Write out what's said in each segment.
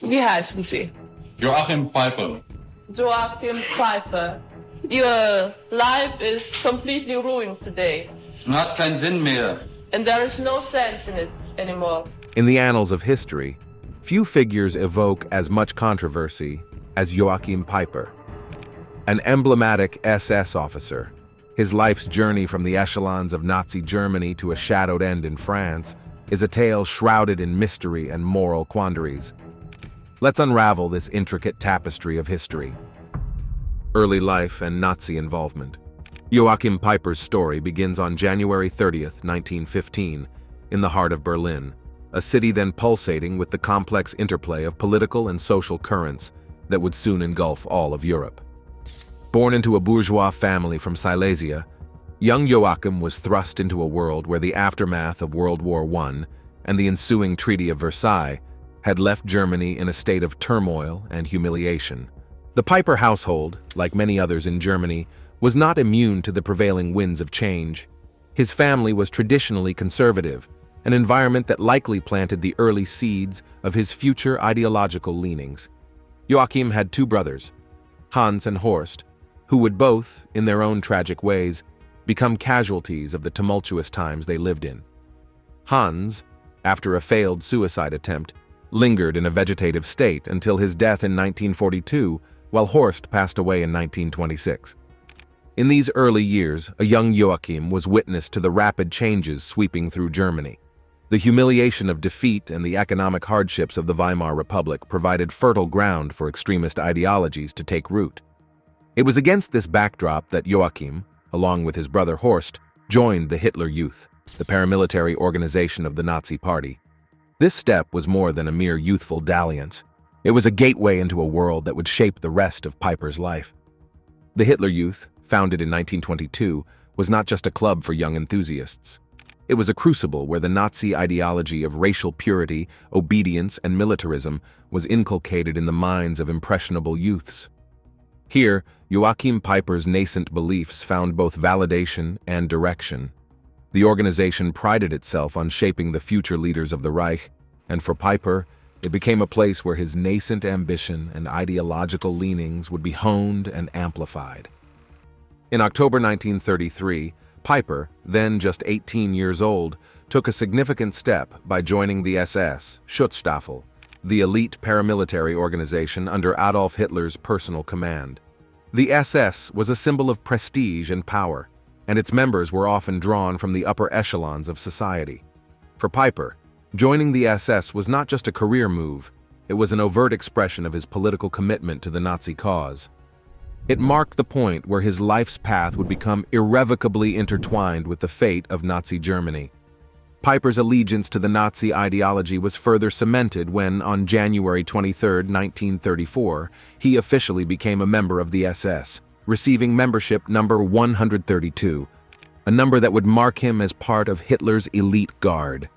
Wie heißen Sie? Joachim Peiper. Joachim Peiper. Your life is completely ruined today. Hat keinen Sinn mehr. And there is no sense in it anymore. In the annals of history, few figures evoke as much controversy as Joachim Peiper. An emblematic SS officer, his life's journey from the echelons of Nazi Germany to a shadowed end in France is a tale shrouded in mystery and moral quandaries. Let's unravel this intricate tapestry of history. Early life and Nazi involvement. Joachim Peiper's story begins on January 30th, 1915, in the heart of Berlin, a city then pulsating with the complex interplay of political and social currents that would soon engulf all of Europe. Born into a bourgeois family from Silesia, young Joachim was thrust into a world where the aftermath of World War I and the ensuing Treaty of Versailles had left Germany in a state of turmoil and humiliation. The Peiper household, like many others in Germany, was not immune to the prevailing winds of change. His family was traditionally conservative, an environment that likely planted the early seeds of his future ideological leanings. Joachim had two brothers, Hans and Horst, who would both, in their own tragic ways, become casualties of the tumultuous times they lived in. Hans, after a failed suicide attempt, lingered in a vegetative state until his death in 1942, while Horst passed away in 1926. In these early years, a young Joachim was witness to the rapid changes sweeping through Germany. The humiliation of defeat and the economic hardships of the Weimar Republic provided fertile ground for extremist ideologies to take root. It was against this backdrop that Joachim, along with his brother Horst, joined the Hitler Youth, the paramilitary organization of the Nazi Party. This step was more than a mere youthful dalliance. It was a gateway into a world that would shape the rest of Peiper's life. The Hitler Youth, founded in 1922, was not just a club for young enthusiasts. It was a crucible where the Nazi ideology of racial purity, obedience, and militarism was inculcated in the minds of impressionable youths. Here, Joachim Peiper's nascent beliefs found both validation and direction. The organization prided itself on shaping the future leaders of the Reich, and for Peiper, it became a place where his nascent ambition and ideological leanings would be honed and amplified. In October 1933, Peiper, then just 18 years old, took a significant step by joining the SS, Schutzstaffel, the elite paramilitary organization under Adolf Hitler's personal command. The SS was a symbol of prestige and power, and its members were often drawn from the upper echelons of society. For Peiper, joining the SS was not just a career move, it was an overt expression of his political commitment to the Nazi cause. It marked the point where his life's path would become irrevocably intertwined with the fate of Nazi Germany. Peiper's allegiance to the Nazi ideology was further cemented when, on January 23, 1934, he officially became a member of the SS, receiving membership number 132, a number that would mark him as part of Hitler's elite guard.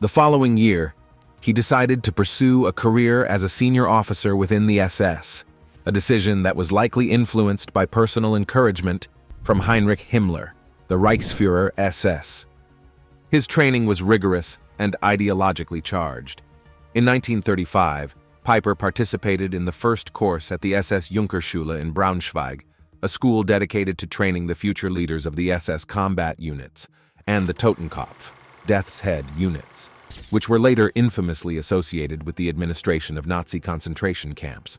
The following year, he decided to pursue a career as a senior officer within the SS, a decision that was likely influenced by personal encouragement from Heinrich Himmler, the Reichsführer SS. His training was rigorous and ideologically charged. In 1935, Peiper participated in the first course at the SS Junkerschule in Braunschweig, a school dedicated to training the future leaders of the SS combat units and the Totenkopf, Death's Head units, which were later infamously associated with the administration of Nazi concentration camps.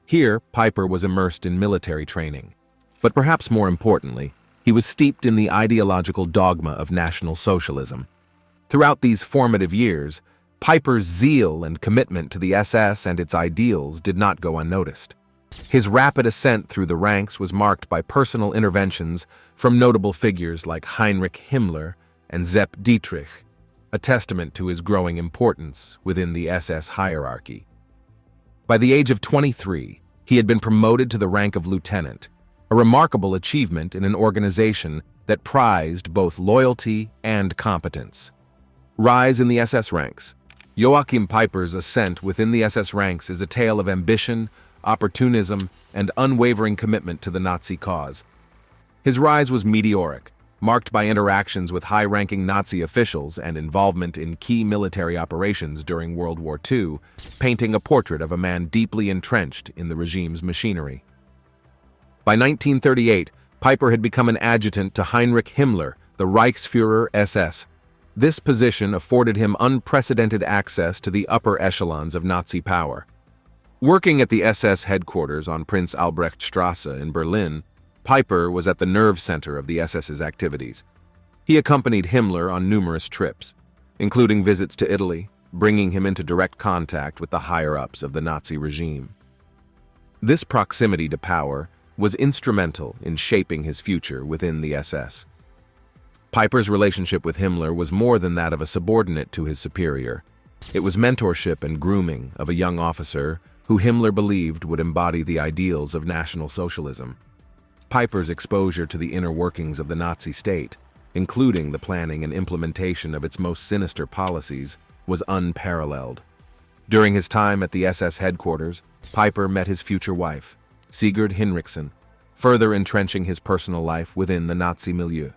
Here, Peiper was immersed in military training, but perhaps more importantly, he was steeped in the ideological dogma of National Socialism. Throughout these formative years, Peiper's zeal and commitment to the SS and its ideals did not go unnoticed. His rapid ascent through the ranks was marked by personal interventions from notable figures like Heinrich Himmler and Sepp Dietrich, a testament to his growing importance within the SS hierarchy. By the age of 23, he had been promoted to the rank of lieutenant, a remarkable achievement in an organization that prized both loyalty and competence. Rise in the SS ranks. Joachim Peiper's ascent within the SS ranks is a tale of ambition, opportunism, and unwavering commitment to the Nazi cause. His rise was meteoric, marked by interactions with high-ranking Nazi officials and involvement in key military operations during World War II, painting a portrait of a man deeply entrenched in the regime's machinery. By 1938, Peiper had become an adjutant to Heinrich Himmler, the Reichsführer SS. This position afforded him unprecedented access to the upper echelons of Nazi power. Working at the SS headquarters on Prince Albrechtstrasse in Berlin, Peiper was at the nerve center of the SS's activities. He accompanied Himmler on numerous trips, including visits to Italy, bringing him into direct contact with the higher-ups of the Nazi regime. This proximity to power was instrumental in shaping his future within the SS. Peiper's relationship with Himmler was more than that of a subordinate to his superior. It was mentorship and grooming of a young officer who Himmler believed would embody the ideals of National Socialism. Peiper's exposure to the inner workings of the Nazi state, including the planning and implementation of its most sinister policies, was unparalleled. During his time at the SS headquarters, Peiper met his future wife, Sigrid Hinrichsen, further entrenching his personal life within the Nazi milieu.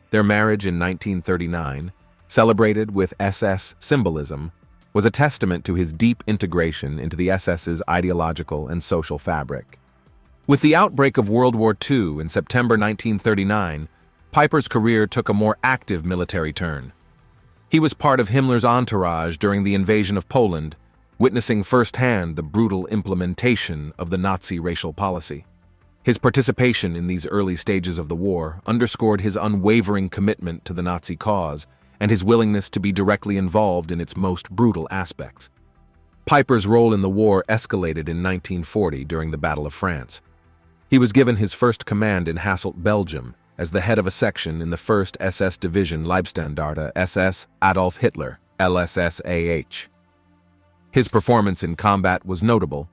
Their marriage in 1939, celebrated with SS symbolism, was a testament to his deep integration into the SS's ideological and social fabric. With the outbreak of World War II in September 1939, Peiper's career took a more active military turn. He was part of Himmler's entourage during the invasion of Poland, witnessing firsthand the brutal implementation of the Nazi racial policy. His participation in these early stages of the war underscored his unwavering commitment to the Nazi cause and his willingness to be directly involved in its most brutal aspects. Peiper's role in the war escalated in 1940 during the Battle of France. He was given his first command in Hasselt, Belgium, as the head of a section in the 1st SS Division Leibstandarte SS Adolf Hitler, LSSAH. His performance in combat was notable,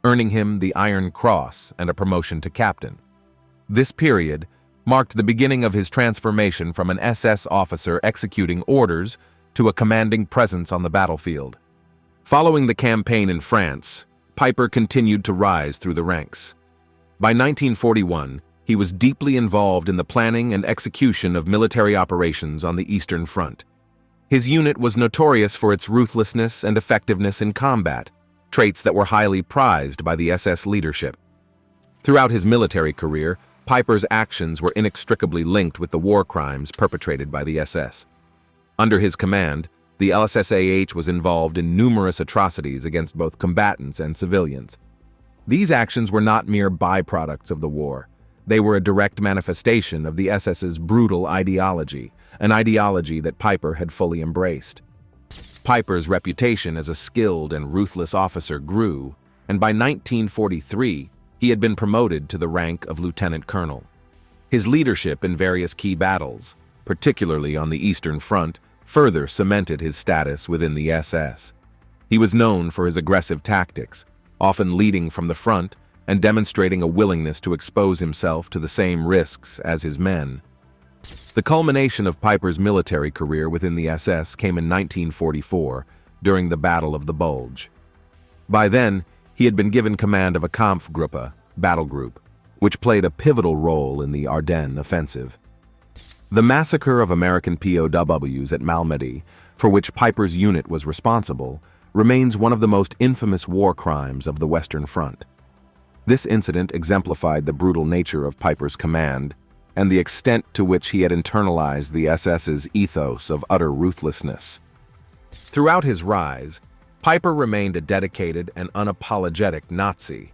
earning him the Iron Cross and a promotion to captain. This period marked the beginning of his transformation from an SS officer executing orders to a commanding presence on the battlefield. Following the campaign in France, Peiper continued to rise through the ranks. By 1941, he was deeply involved in the planning and execution of military operations on the Eastern Front. His unit was notorious for its ruthlessness and effectiveness in combat, traits that were highly prized by the SS leadership. Throughout his military career, Peiper's actions were inextricably linked with the war crimes perpetrated by the SS. Under his command, the LSSAH was involved in numerous atrocities against both combatants and civilians. These actions were not mere byproducts of the war. They were a direct manifestation of the SS's brutal ideology, an ideology that Peiper had fully embraced. Peiper's reputation as a skilled and ruthless officer grew, and by 1943, he had been promoted to the rank of lieutenant colonel. His leadership in various key battles, particularly on the Eastern Front, further cemented his status within the SS. He was known for his aggressive tactics, often leading from the front and demonstrating a willingness to expose himself to the same risks as his men. The culmination of Peiper's military career within the SS came in 1944, during the Battle of the Bulge. By then, he had been given command of a Kampfgruppe, battle group, which played a pivotal role in the Ardennes offensive. The massacre of American POWs at Malmedy, for which Peiper's unit was responsible, remains one of the most infamous war crimes of the Western Front. This incident exemplified the brutal nature of Peiper's command and the extent to which he had internalized the SS's ethos of utter ruthlessness. Throughout his rise, Peiper remained a dedicated and unapologetic Nazi.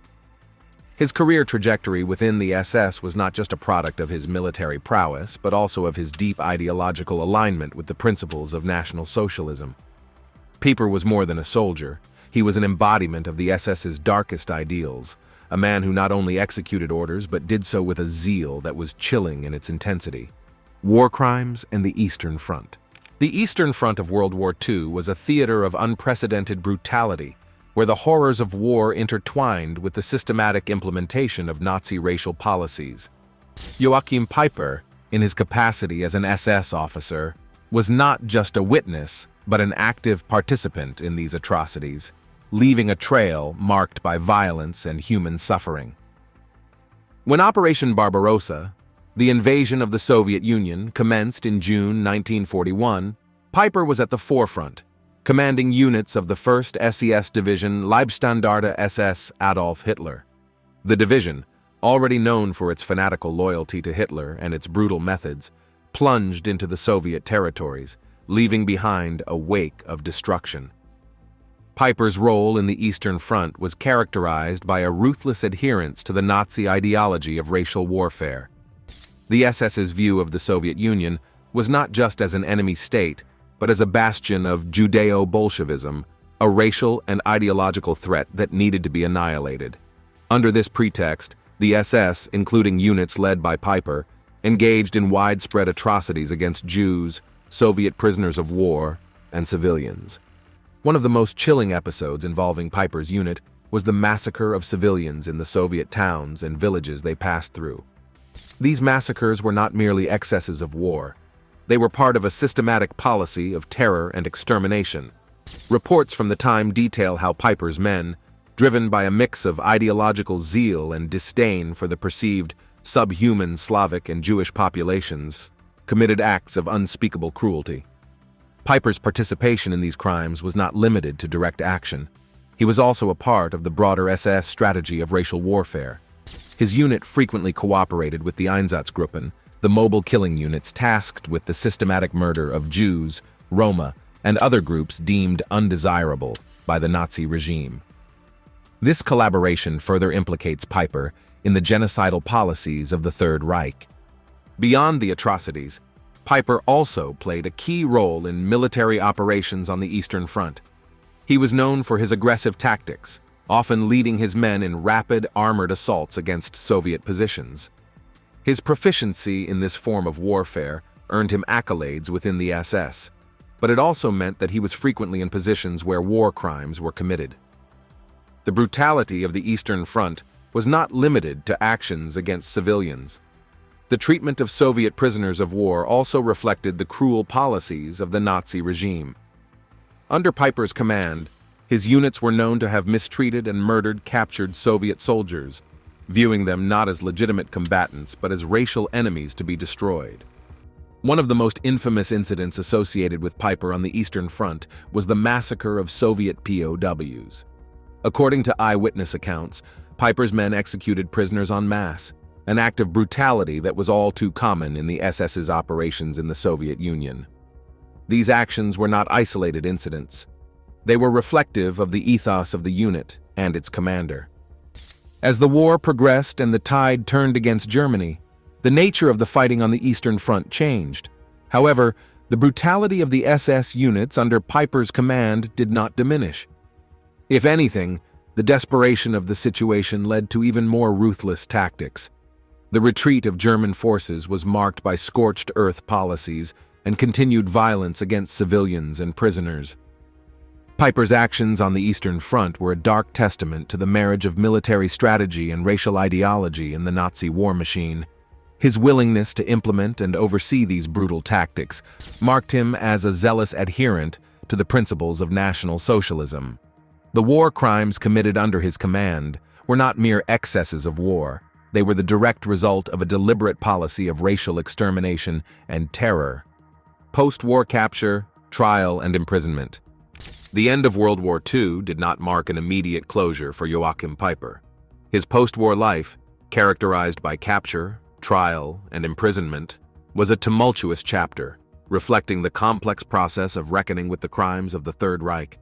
His career trajectory within the SS was not just a product of his military prowess, but also of his deep ideological alignment with the principles of National Socialism. Peiper was more than a soldier. He was an embodiment of the SS's darkest ideals, a man who not only executed orders but did so with a zeal that was chilling in its intensity. War crimes and the Eastern Front. The Eastern Front of World War II was a theater of unprecedented brutality, where the horrors of war intertwined with the systematic implementation of Nazi racial policies. Joachim Peiper, in his capacity as an SS officer, was not just a witness, but an active participant in these atrocities, leaving a trail marked by violence and human suffering. When Operation Barbarossa, The invasion of the Soviet Union commenced in June 1941. Peiper was at the forefront, commanding units of the 1st SES Division Leibstandarte SS Adolf Hitler. The division, already known for its fanatical loyalty to Hitler and its brutal methods, plunged into the Soviet territories, leaving behind a wake of destruction. Peiper's role in the Eastern Front was characterized by a ruthless adherence to the Nazi ideology of racial warfare. The SS's view of the Soviet Union was not just as an enemy state, but as a bastion of Judeo-Bolshevism, a racial and ideological threat that needed to be annihilated. Under this pretext, the SS, including units led by Peiper, engaged in widespread atrocities against Jews, Soviet prisoners of war, and civilians. One of the most chilling episodes involving Peiper's unit was the massacre of civilians in the Soviet towns and villages they passed through. These massacres were not merely excesses of war. They were part of a systematic policy of terror and extermination. Reports from the time detail how Peiper's men, driven by a mix of ideological zeal and disdain for the perceived subhuman Slavic and Jewish populations, committed acts of unspeakable cruelty. Peiper's participation in these crimes was not limited to direct action. He was also a part of the broader SS strategy of racial warfare. His unit frequently cooperated with the Einsatzgruppen, the mobile killing units tasked with the systematic murder of Jews, Roma, and other groups deemed undesirable by the Nazi regime. This collaboration further implicates Peiper in the genocidal policies of the Third Reich. Beyond the atrocities, Peiper also played a key role in military operations on the Eastern Front. He was known for his aggressive tactics, often leading his men in rapid, armored assaults against Soviet positions. His proficiency in this form of warfare earned him accolades within the SS, but it also meant that he was frequently in positions where war crimes were committed. The brutality of the Eastern Front was not limited to actions against civilians. The treatment of Soviet prisoners of war also reflected the cruel policies of the Nazi regime. Under Peiper's command, his units were known to have mistreated and murdered captured Soviet soldiers, viewing them not as legitimate combatants but as racial enemies to be destroyed. One of the most infamous incidents associated with Peiper on the Eastern Front was the massacre of Soviet POWs. According to eyewitness accounts, Peiper's men executed prisoners en masse, an act of brutality that was all too common in the SS's operations in the Soviet Union. These actions were not isolated incidents. They were reflective of the ethos of the unit and its commander. As the war progressed and the tide turned against Germany, the nature of the fighting on the Eastern Front changed. However, the brutality of the SS units under Peiper's command did not diminish. If anything, the desperation of the situation led to even more ruthless tactics. The retreat of German forces was marked by scorched earth policies and continued violence against civilians and prisoners. Peiper's actions on the Eastern Front were a dark testament to the marriage of military strategy and racial ideology in the Nazi war machine. His willingness to implement and oversee these brutal tactics marked him as a zealous adherent to the principles of National Socialism. The war crimes committed under his command were not mere excesses of war. They were the direct result of a deliberate policy of racial extermination and terror. Post-war capture, trial, and imprisonment. The end of World War II did not mark an immediate closure for Joachim Peiper. His post-war life, characterized by capture, trial, and imprisonment, was a tumultuous chapter, reflecting the complex process of reckoning with the crimes of the Third Reich.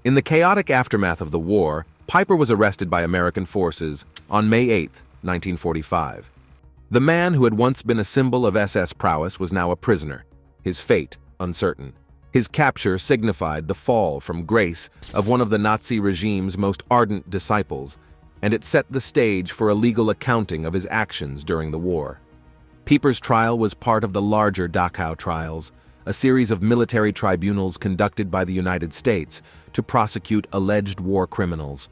In the chaotic aftermath of the war, Peiper was arrested by American forces on May 8, 1945. The man who had once been a symbol of SS prowess was now a prisoner, his fate uncertain. His capture signified the fall from grace of one of the Nazi regime's most ardent disciples, and it set the stage for a legal accounting of his actions during the war. Peiper's trial was part of the larger Dachau trials, a series of military tribunals conducted by the United States to prosecute alleged war criminals.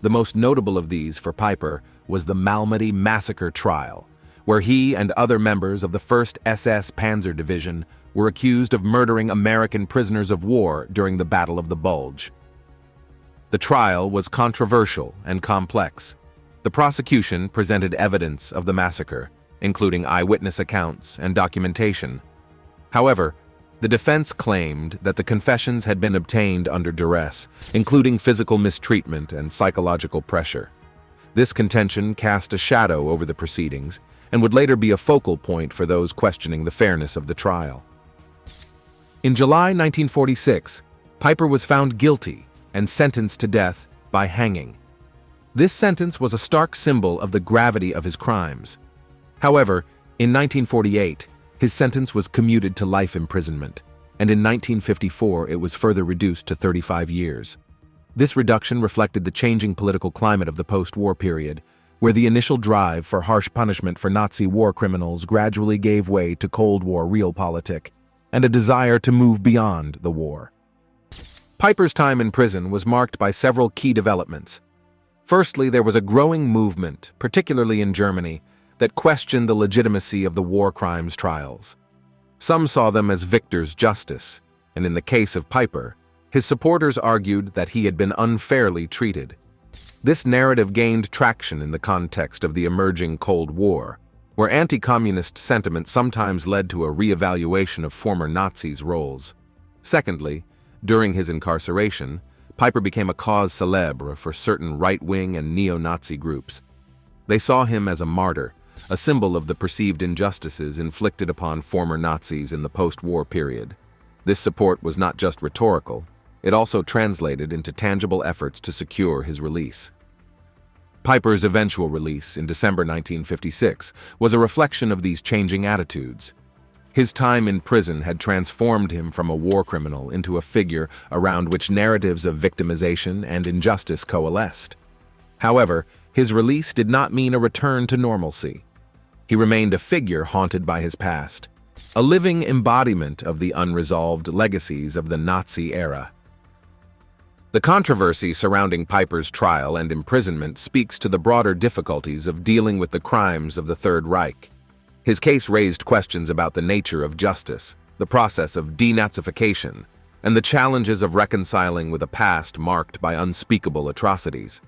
The most notable of these for Peiper was the Malmedy massacre trial, where he and other members of the 1st SS Panzer Division were accused of murdering American prisoners of war during the Battle of the Bulge. The trial was controversial and complex. The prosecution presented evidence of the massacre, including eyewitness accounts and documentation. However, the defense claimed that the confessions had been obtained under duress, including physical mistreatment and psychological pressure. This contention cast a shadow over the proceedings and would later be a focal point for those questioning the fairness of the trial. In July 1946, Peiper was found guilty and sentenced to death by hanging. This sentence was a stark symbol of the gravity of his crimes. However, in 1948, his sentence was commuted to life imprisonment, and in 1954 it was further reduced to 35 years. This reduction reflected the changing political climate of the post-war period, where the initial drive for harsh punishment for Nazi war criminals gradually gave way to Cold War realpolitik and a desire to move beyond the war. Peiper's time in prison was marked by several key developments. Firstly, there was a growing movement, particularly in Germany, that questioned the legitimacy of the war crimes trials. Some saw them as victor's justice, and in the case of Peiper, his supporters argued that he had been unfairly treated. This narrative gained traction in the context of the emerging Cold War, where anti-communist sentiment sometimes led to a re-evaluation of former Nazis' roles. Secondly, during his incarceration, Peiper became a cause célèbre for certain right-wing and neo-Nazi groups. They saw him as a martyr, a symbol of the perceived injustices inflicted upon former Nazis in the post-war period. This support was not just rhetorical, it also translated into tangible efforts to secure his release. Peiper's eventual release in December 1956 was a reflection of these changing attitudes. His time in prison had transformed him from a war criminal into a figure around which narratives of victimization and injustice coalesced. However, his release did not mean a return to normalcy. He remained a figure haunted by his past, a living embodiment of the unresolved legacies of the Nazi era. The controversy surrounding Peiper's trial and imprisonment speaks to the broader difficulties of dealing with the crimes of the Third Reich. His case raised questions about the nature of justice, the process of denazification, and the challenges of reconciling with a past marked by unspeakable atrocities.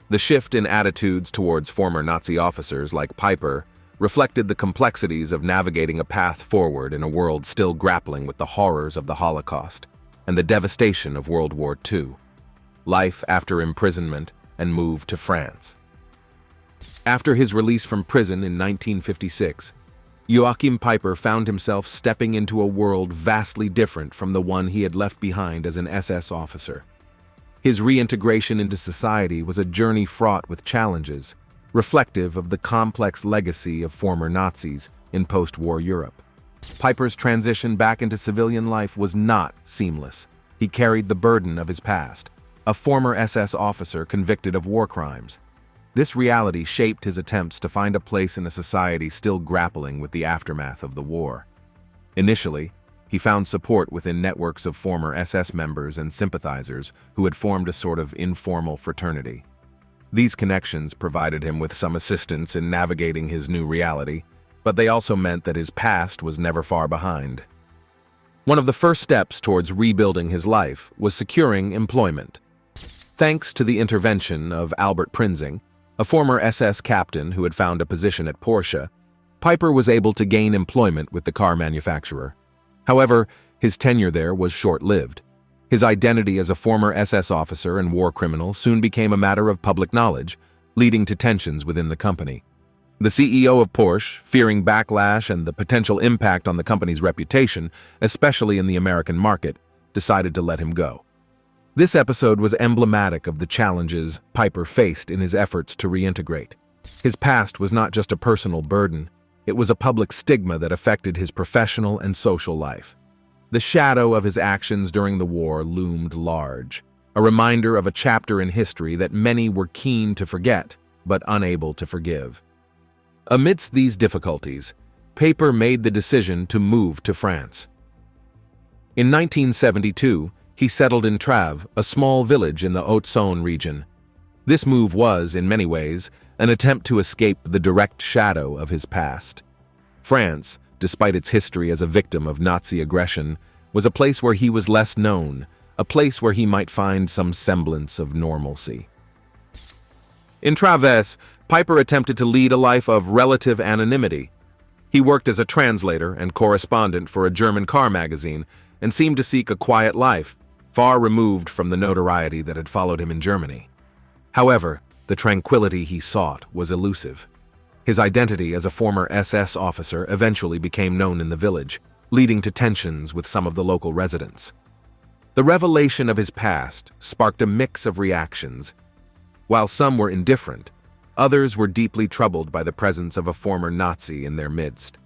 The shift in attitudes towards former Nazi officers like Peiper reflected the complexities of navigating a path forward in a world still grappling with the horrors of the Holocaust and the devastation of World War II. Life after imprisonment and move to France. After his release from prison in 1956, Joachim Peiper found himself stepping into a world vastly different from the one he had left behind as an SS officer. His reintegration into society was a journey fraught with challenges, reflective of the complex legacy of former Nazis in post-war Europe. Peiper's transition back into civilian life was not seamless. He carried the burden of his past, a former SS officer convicted of war crimes. This reality shaped his attempts to find a place in a society still grappling with the aftermath of the war. Initially, he found support within networks of former SS members and sympathizers who had formed a sort of informal fraternity. These connections provided him with some assistance in navigating his new reality, but they also meant that his past was never far behind. One of the first steps towards rebuilding his life was securing employment. Thanks to the intervention of Albert Prinzing, a former SS captain who had found a position at Porsche, Peiper was able to gain employment with the car manufacturer. However, his tenure there was short-lived. His identity as a former SS officer and war criminal soon became a matter of public knowledge, leading to tensions within the company. The CEO of Porsche, fearing backlash and the potential impact on the company's reputation, especially in the American market, decided to let him go. This episode was emblematic of the challenges Peiper faced in his efforts to reintegrate. His past was not just a personal burden, it was a public stigma that affected his professional and social life. The shadow of his actions during the war loomed large, a reminder of a chapter in history that many were keen to forget, but unable to forgive. Amidst these difficulties, Peiper made the decision to move to France. In 1972, he settled in Trave, a small village in the Haute-Saône region. This move was, in many ways, an attempt to escape the direct shadow of his past. France, despite its history as a victim of Nazi aggression, was a place where he was less known, a place where he might find some semblance of normalcy. In Trave, Peiper attempted to lead a life of relative anonymity, He worked as a translator and correspondent for a German car magazine and seemed to seek a quiet life, far removed from the notoriety that had followed him in Germany. However, the tranquility he sought was elusive. His identity as a former SS officer eventually became known in the village, leading to tensions with some of the local residents. The revelation of his past sparked a mix of reactions. While some were indifferent, others were deeply troubled by the presence of a former Nazi in their midst.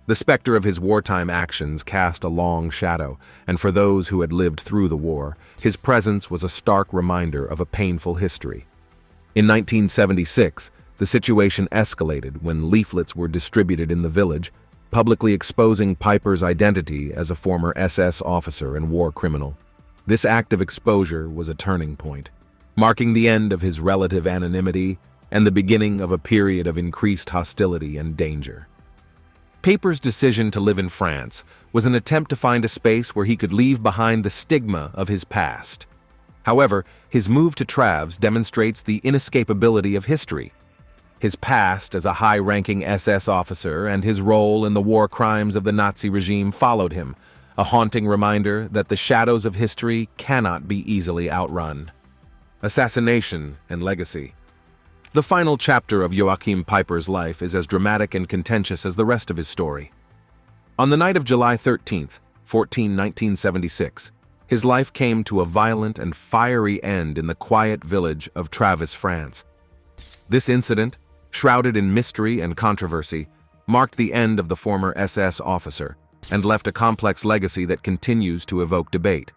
The specter of his wartime actions cast a long shadow, and for those who had lived through the war, his presence was a stark reminder of a painful history. In 1976, the situation escalated when leaflets were distributed in the village, publicly exposing Peiper's identity as a former SS officer and war criminal. This act of exposure was a turning point, marking the end of his relative anonymity and the beginning of a period of increased hostility and danger. Peiper's decision to live in France was an attempt to find a space where he could leave behind the stigma of his past. However, his move to Travs demonstrates the inescapability of history. His past as a high-ranking SS officer and his role in the war crimes of the Nazi regime followed him, a haunting reminder that the shadows of history cannot be easily outrun. Assassination and legacy. The final chapter of Joachim Peiper's life is as dramatic and contentious as the rest of his story. On the night of July 13, 1976, his life came to a violent and fiery end in the quiet village of Travers, France. This incident, shrouded in mystery and controversy, marked the end of the former SS officer and left a complex legacy that continues to evoke debate.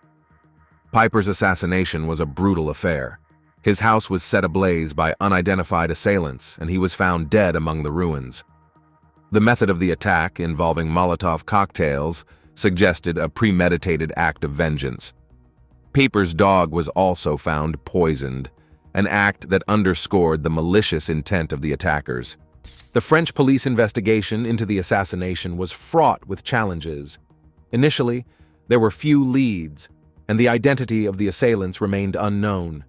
Peiper's assassination was a brutal affair. His house was set ablaze by unidentified assailants, and he was found dead among the ruins. The method of the attack, involving Molotov cocktails, suggested a premeditated act of vengeance. Peiper's dog was also found poisoned, an act that underscored the malicious intent of the attackers. The French police investigation into the assassination was fraught with challenges. Initially, there were few leads, and the identity of the assailants remained unknown.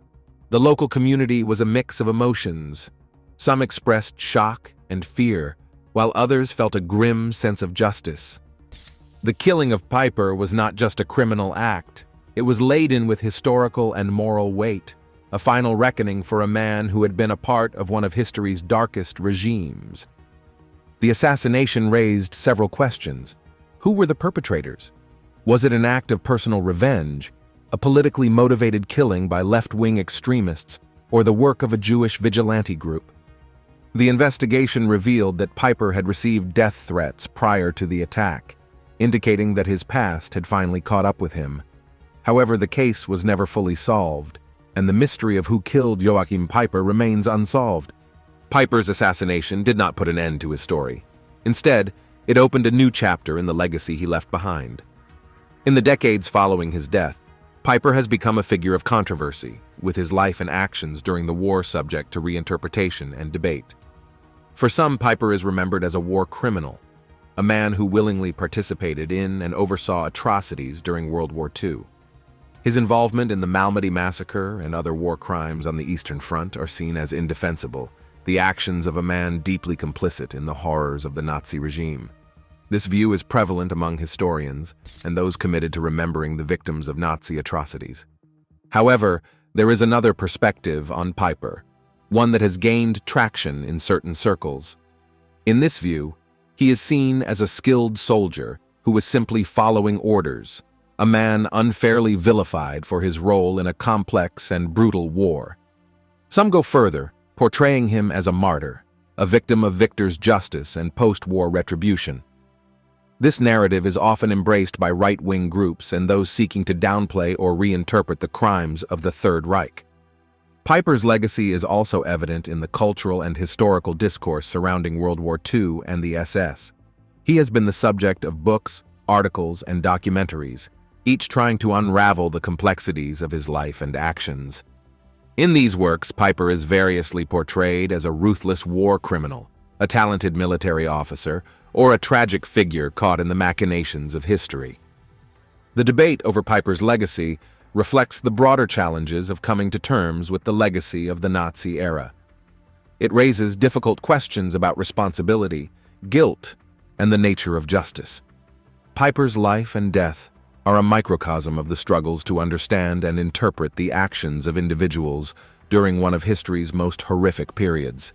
The local community was a mix of emotions. Some expressed shock and fear, while others felt a grim sense of justice. The killing of Peiper was not just a criminal act. It was laden with historical and moral weight, a final reckoning for a man who had been a part of one of history's darkest regimes. The assassination raised several questions. Who were the perpetrators? Was it an act of personal revenge, a politically motivated killing by left-wing extremists, or the work of a Jewish vigilante group? The investigation revealed that Peiper had received death threats prior to the attack, indicating that his past had finally caught up with him. However, the case was never fully solved, and the mystery of who killed Joachim Peiper remains unsolved. Peiper's assassination did not put an end to his story. Instead, it opened a new chapter in the legacy he left behind. In the decades following his death, Peiper has become a figure of controversy, with his life and actions during the war subject to reinterpretation and debate. For some, Peiper is remembered as a war criminal, a man who willingly participated in and oversaw atrocities during World War II. His involvement in the Malmedy massacre and other war crimes on the Eastern Front are seen as indefensible, the actions of a man deeply complicit in the horrors of the Nazi regime. This view is prevalent among historians and those committed to remembering the victims of Nazi atrocities. However, there is another perspective on Peiper, one that has gained traction in certain circles. In this view, he is seen as a skilled soldier who was simply following orders, a man unfairly vilified for his role in a complex and brutal war. Some go further, portraying him as a martyr, a victim of victor's justice and post-war retribution. This narrative is often embraced by right-wing groups and those seeking to downplay or reinterpret the crimes of the Third Reich. Peiper's legacy is also evident in the cultural and historical discourse surrounding World War II and the SS. He has been the subject of books, articles, and documentaries, each trying to unravel the complexities of his life and actions. In these works, Peiper is variously portrayed as a ruthless war criminal, a talented military officer, or a tragic figure caught in the machinations of history. The debate over Peiper's legacy reflects the broader challenges of coming to terms with the legacy of the Nazi era. It raises difficult questions about responsibility, guilt, and the nature of justice. Peiper's life and death are a microcosm of the struggles to understand and interpret the actions of individuals during one of history's most horrific periods.